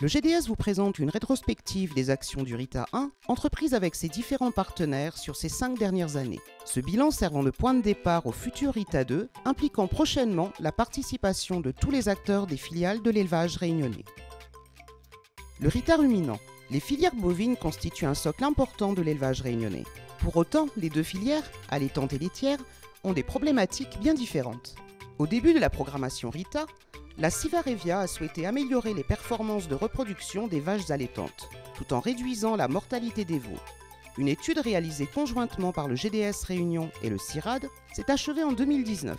Le GDS vous présente une rétrospective des actions du RITA 1, entreprise avec ses différents partenaires sur ces 5 dernières années. Ce bilan servant de point de départ au futur RITA 2, impliquant prochainement la participation de tous les acteurs des filiales de l'élevage réunionnais. Le RITA ruminant. Les filières bovines constituent un socle important de l'élevage réunionnais. Pour autant, les deux filières, allaitantes et laitières, ont des problématiques bien différentes. Au début de la programmation RITA, la Civarevia a souhaité améliorer les performances de reproduction des vaches allaitantes, tout en réduisant la mortalité des veaux. Une étude réalisée conjointement par le GDS Réunion et le CIRAD s'est achevée en 2019.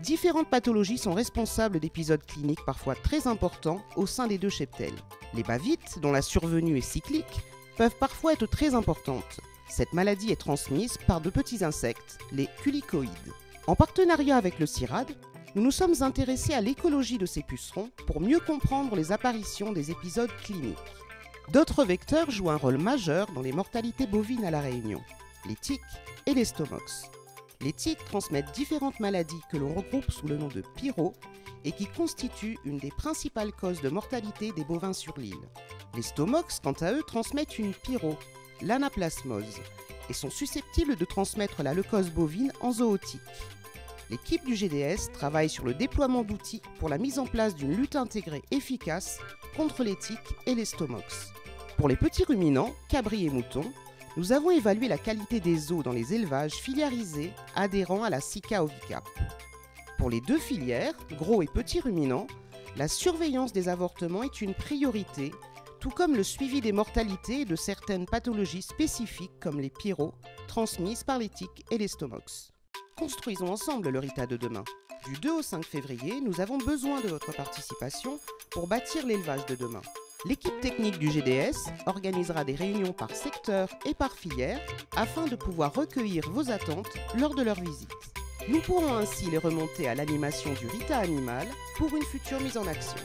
Différentes pathologies sont responsables d'épisodes cliniques parfois très importants au sein des deux cheptels. Les bavites, dont la survenue est cyclique, peuvent parfois être très importantes. Cette maladie est transmise par de petits insectes, les culicoïdes. En partenariat avec le CIRAD, nous nous sommes intéressés à l'écologie de ces pucerons pour mieux comprendre les apparitions des épisodes cliniques. D'autres vecteurs jouent un rôle majeur dans les mortalités bovines à La Réunion, les tiques et les stomox. Les tiques transmettent différentes maladies que l'on regroupe sous le nom de pyro et qui constituent une des principales causes de mortalité des bovins sur l'île. Les stomox, quant à eux, transmettent une pyro, l'anaplasmose, et sont susceptibles de transmettre la leucose bovine en zootique. L'équipe du GDS travaille sur le déploiement d'outils pour la mise en place d'une lutte intégrée efficace contre les tiques et les stomox. Pour les petits ruminants, cabris et moutons, nous avons évalué la qualité des os dans les élevages filiarisés adhérents à la SICA Ovicap. Pour les deux filières, gros et petits ruminants, la surveillance des avortements est une priorité, tout comme le suivi des mortalités et de certaines pathologies spécifiques comme les pyros, transmises par les tiques et les stomox. Construisons ensemble le RITA de demain. Du 2 au 5 février, nous avons besoin de votre participation pour bâtir l'élevage de demain. L'équipe technique du GDS organisera des réunions par secteur et par filière afin de pouvoir recueillir vos attentes lors de leur visite. Nous pourrons ainsi les remonter à l'animation du RITA animal pour une future mise en action.